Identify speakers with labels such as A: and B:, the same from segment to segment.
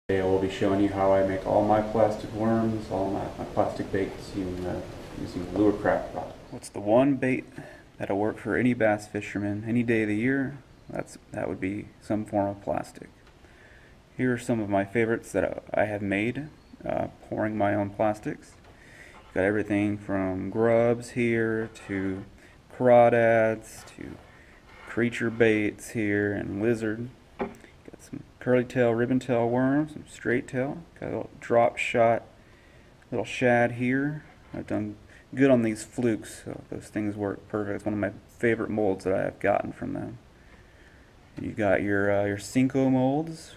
A: Today I will be showing you how I make all my plastic worms, all my plastic baits using lure craft products. What's the one bait that'll work for any bass fisherman any day of the year? That would be some form of plastic. Here are some of my favorites that I have made, pouring my own plastics. Got everything from grubs here to crawdads to creature baits here and lizard. Got some curly tail, ribbon tail worms, some straight tail. Got a little drop shot, little shad here. I've done good on these flukes, so those things work perfect. It's one of my favorite molds that I have gotten from them. You got your Cinco molds.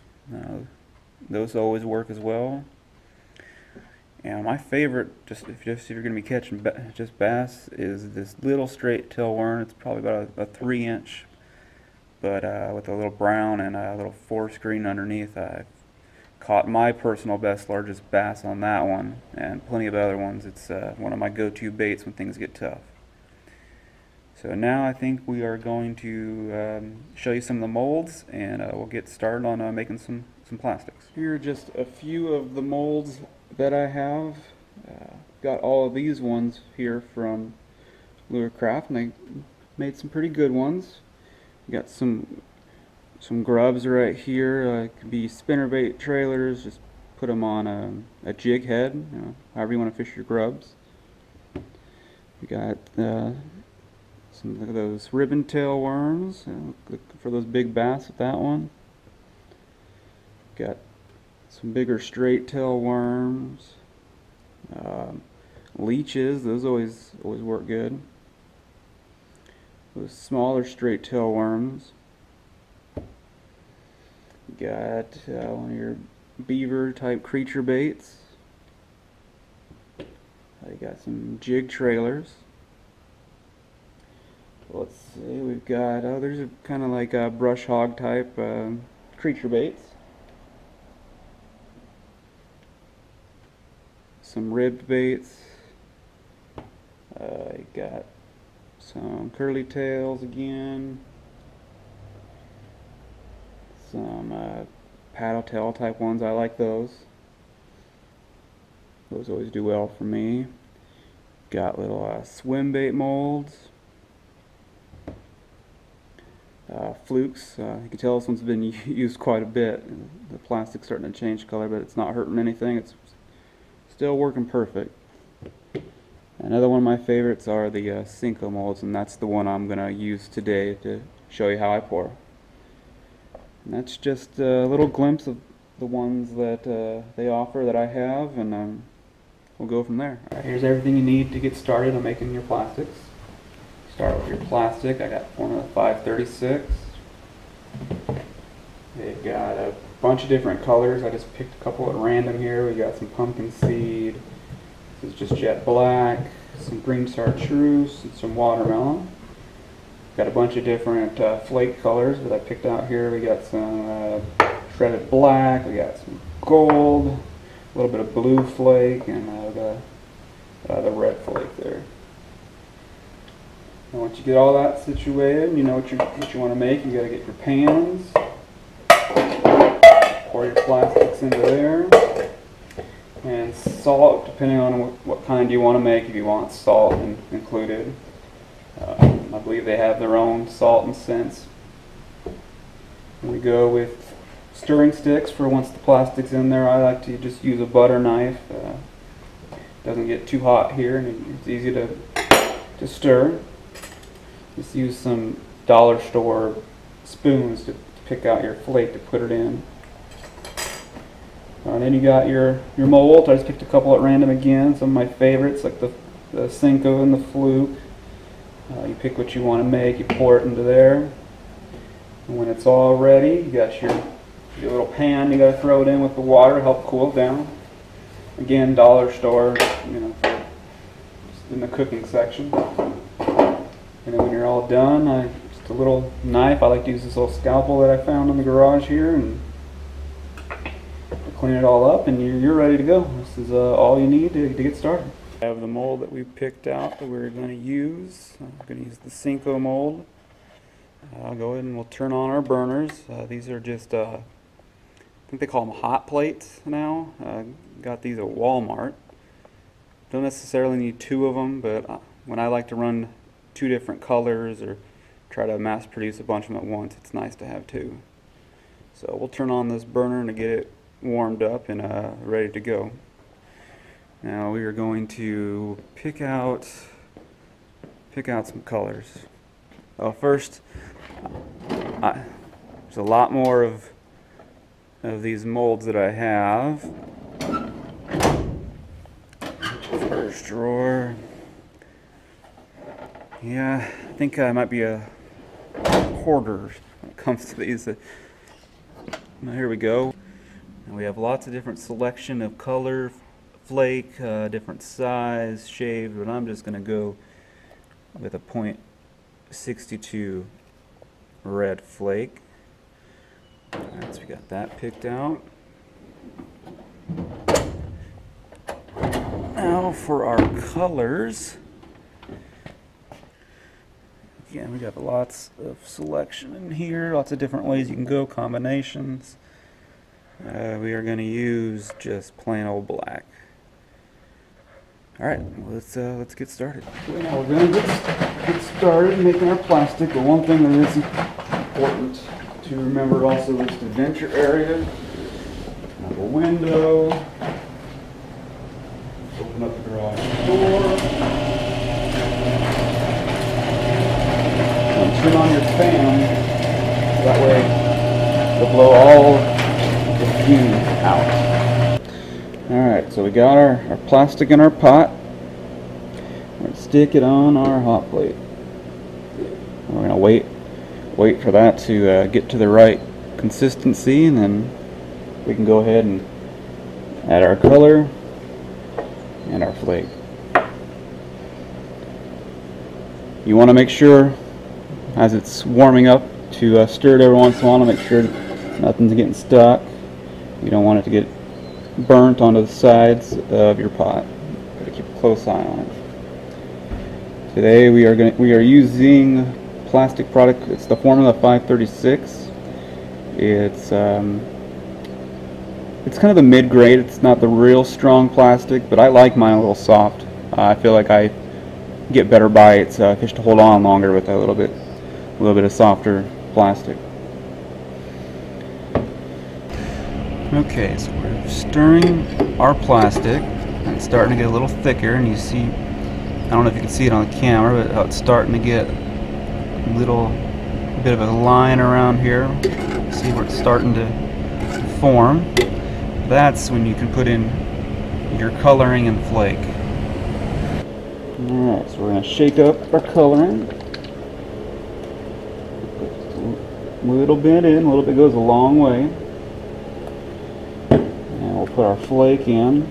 A: Those always work as well. And my favorite, if you're going to be catching just bass, is this little straight tail worm. It's probably about a 3-inch, but with a little brown and a little forest green underneath. I caught my personal best largest bass on that one, and plenty of other ones. It's one of my go-to baits when things get tough. So now I think we are going to show you some of the molds, and we'll get started on making some plastics. Here are just a few of the molds that I have. Got all of these ones here from Lure Craft, and they made some pretty good ones. Got some grubs right here. Could be spinnerbait trailers. Just put them on a jig head, however you want to fish your grubs. We got some of those ribbon tail worms. Look for those big bass with that one. Got some bigger straight tail worms. Leeches, those always work good. Those smaller straight tail worms. Got one of your beaver type creature baits. You got some jig trailers. Let's see, we've got, there's kind of like a brush hog type creature baits. Some ribbed baits. You got some curly tails again. Some paddle tail type ones. I like those. Those always do well for me. Got little swim bait molds. Flukes. You can tell this one's been used quite a bit. The plastic's starting to change color, but it's not hurting anything. It's still working perfect. Another one of my favorites are the Cinco molds, and that's the one I'm going to use today to show you how I pour. And that's just a little glimpse of the ones that they offer that I have, and we'll go from there. Alright, here's everything you need to get started on making your plastics. Start with your plastic. I got formula 536. They've got a bunch of different colors. I just picked a couple at random here. We got some pumpkin seed. This is just jet black, some green chartreuse, and some watermelon. Got a bunch of different flake colors that I picked out here. We got some shredded black, we got some gold, a little bit of blue flake, and the red flake there. And once you get all that situated, you know what you want to make. You got to get your pans, pour your plastics into there, and salt, depending on what kind you want to make. If you want salt included, I believe they have their own salt and scents. We go with stirring sticks for once the plastic's in there. I like to just use a butter knife. Doesn't get too hot here, and it's easy to stir. Just use some dollar store spoons to pick out your flake to put it in. Then you got your mold. I just picked a couple at random again. Some of my favorites, like the Cinco and the Fluke. You pick what you want to make, you pour it into there. And when it's all ready, you got your little pan. You got to throw it in with the water to help cool it down. Again, dollar store, just in the cooking section. And then when you're all done, just a little knife. I like to use this little scalpel that I found in the garage here, and clean it all up, and you're ready to go. This is all you need to get started. I have the mold that we picked out that we're going to use. I'm going to use the Cinco mold. I'll go ahead and we'll turn on our burners. These are just think they call them hot plates now. Got these at Walmart. Don't necessarily need two of them, but when I like to run two different colors or try to mass produce a bunch of them at once, it's nice to have two. So we'll turn on this burner to get it warmed up and ready to go. Now we are going to pick out some colors. Well, first, there's a lot more of these molds that I have. First drawer. Yeah, I think I might be a hoarder when it comes to these. Now here we go. And we have lots of different selection of color, flake, different size, shade, but I'm just going to go with a .62 red flake. Alright, so we got that picked out. Now for our colors. Again, we got lots of selection in here, lots of different ways you can go, combinations. We are going to use just plain old black. Alright, let's get started. Now we're going to get started making our plastic, but one thing that is important to remember also is the venture area. Have a window. Open up the garage door. And turn on your fan. That way it'll blow all the fumes out. Alright, so we got our plastic in our pot. We're going to stick it on our hot plate. We're going to wait for that to get to the right consistency, and then we can go ahead and add our color and our flake. You want to make sure as it's warming up to stir it every once in a while to make sure nothing's getting stuck. You don't want it to get burnt onto the sides of your pot. Got to keep a close eye on it. Today we are using plastic product. It's the Formula 536. It's kind of the mid-grade. It's not the real strong plastic, but I like mine a little soft. I feel like I get better bites. Fish to hold on longer with a little bit of softer plastic. Okay, so we're stirring our plastic, and it's starting to get a little thicker, and you see, I don't know if you can see it on the camera, but it's starting to get a little bit of a line around here. See where it's starting to form. That's when you can put in your coloring and flake. Alright, so we're going to shake up our coloring. A little bit in, a little bit goes a long way. And we'll put our flake in.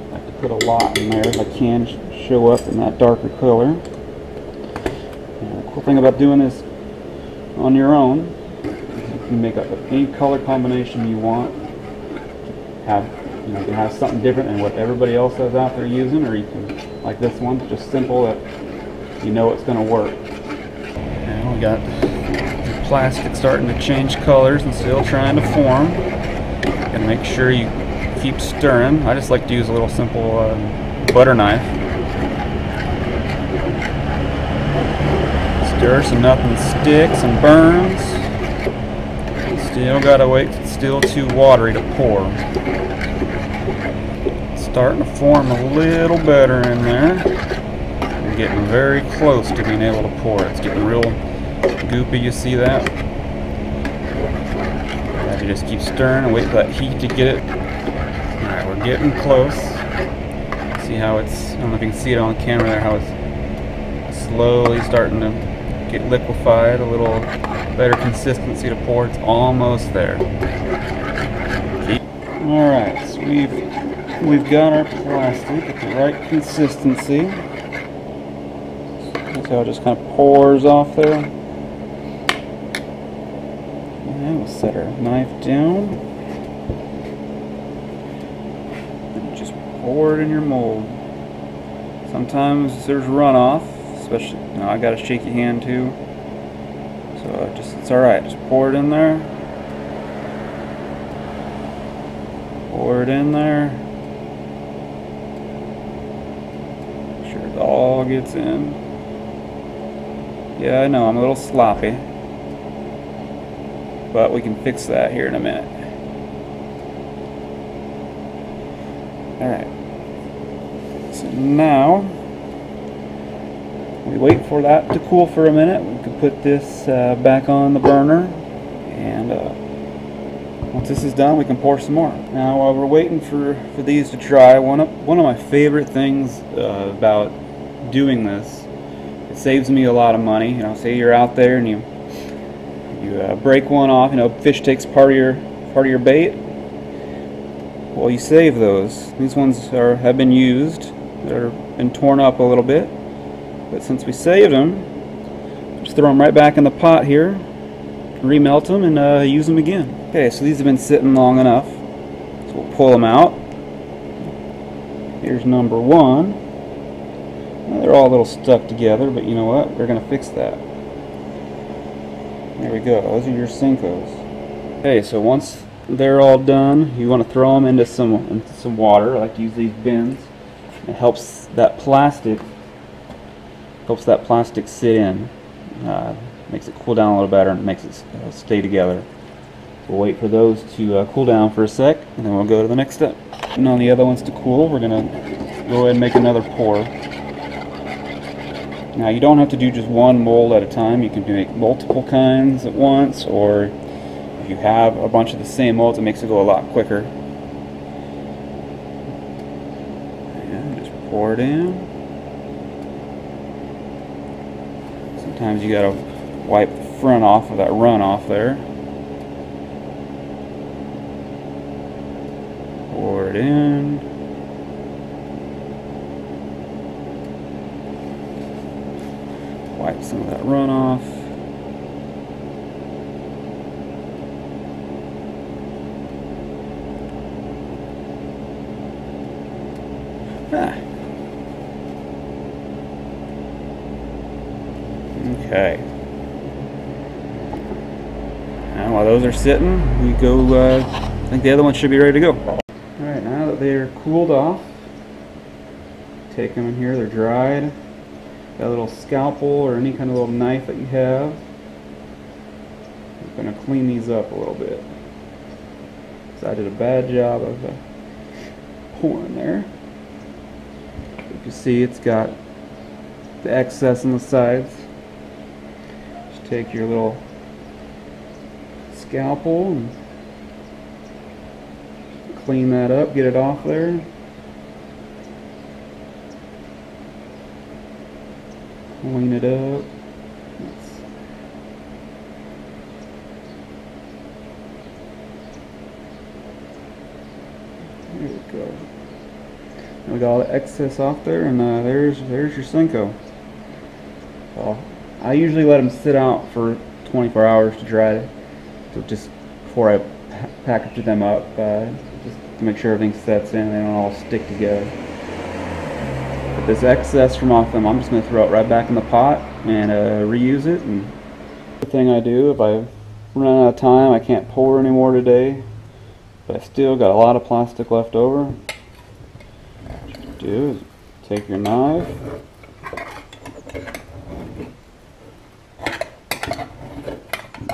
A: I like to put a lot in there if I can show up in that darker color. And the cool thing about doing this on your own is you can make up any color combination you want. You can have something different than what everybody else is out there using, or you can, like this one, just simple that you know it's going to work. And we got the plastic starting to change colors and still trying to form. Got to make sure you keep stirring. I just like to use a little simple butter knife. Stir so nothing sticks and burns. Still gotta wait, it's still too watery to pour. It's starting to form a little better in there. We're getting very close to being able to pour. It's getting real goopy, you see that? You just keep stirring and wait for that heat to get it. Alright, we're getting close. See how it's, I don't know if you can see it on camera there, how it's slowly starting to get liquefied, a little better consistency to pour. It's almost there. Alright, so we've got our plastic at the right consistency. See how it just kind of pours off there. And we'll set our knife down. And just pour it in your mold. Sometimes there's runoff, especially, I got a shaky hand too. So it's alright, just pour it in there. Pour it in there. Make sure it all gets in. Yeah, I know, I'm a little sloppy. But we can fix that here in a minute. Alright. So now, we wait for that to cool for a minute. We can put this back on the burner. And once this is done, we can pour some more. Now, while we're waiting for these to dry, one of my favorite things about doing this, it saves me a lot of money. You know, say you're out there and you break one off. You know, fish takes part of your bait. Well, you save those. These ones have been used. They're been torn up a little bit. But since we saved them, just throw them right back in the pot here, remelt them, and use them again. Okay, so these have been sitting long enough. So we'll pull them out. Here's number one. Well, they're all a little stuck together, but you know what? We're going to fix that. There we go. Those are your Senkos. Okay, so once they're all done, you want to throw them into some water. I like to use these bins. It helps that plastic sit in. Makes it cool down a little better and makes it stay together. We'll wait for those to cool down for a sec, and then we'll go to the next step. And on the other ones to cool, we're going to go ahead and make another pour. Now, you don't have to do just one mold at a time. You can do multiple kinds at once, or if you have a bunch of the same molds, it makes it go a lot quicker. And just pour it in. Sometimes you gotta wipe the front off of that runoff there. Pour it in. Wipe some of that runoff. Okay. Now while those are sitting, we go, I think the other one should be ready to go. Alright, now that they're cooled off, take them in here, they're dried. Got a little scalpel or any kind of little knife that you have. I'm going to clean these up a little bit. So I did a bad job of pouring there. You can see it's got the excess on the sides. Just take your little scalpel and clean that up, get it off there. Clean it up. There we go. We got all the excess off there, and there's your Senko. So I usually let them sit out for 24 hours to dry. So just before I package them up, just to make sure everything sets in, they don't all stick together. But this excess from off them, I'm just going to throw it right back in the pot and reuse it. And the thing I do, if I run out of time, I can't pour anymore today, but I still got a lot of plastic left over. What you do is take your knife,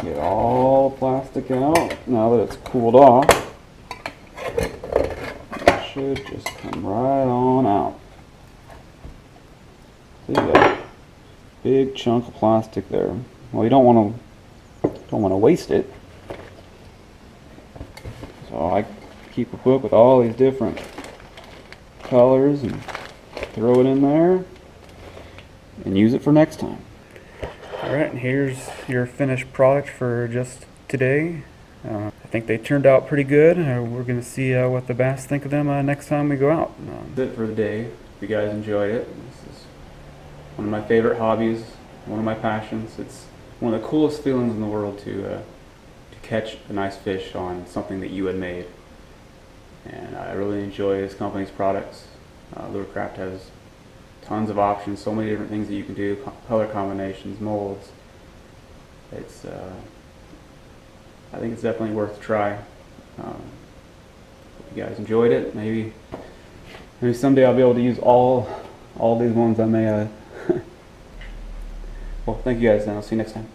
A: get all the plastic out. Now that it's cooled off, it should just come right on out. See that big chunk of plastic there. Well, you don't want to waste it. So I keep a book with all these different colors and throw it in there and use it for next time. Alright, and here's your finished product for just today. I think they turned out pretty good. We're going to see what the bass think of them next time we go out. That's it for the day. If you guys enjoyed it, this is one of my favorite hobbies, one of my passions. It's one of the coolest feelings in the world to catch a nice fish on something that you had made. And I really enjoy this company's products. Lure Craft has tons of options, so many different things that you can do, color combinations, molds. It's I think it's definitely worth a try. Hope you guys enjoyed it. Maybe someday I'll be able to use all these ones I may. Well, thank you guys, and I'll see you next time.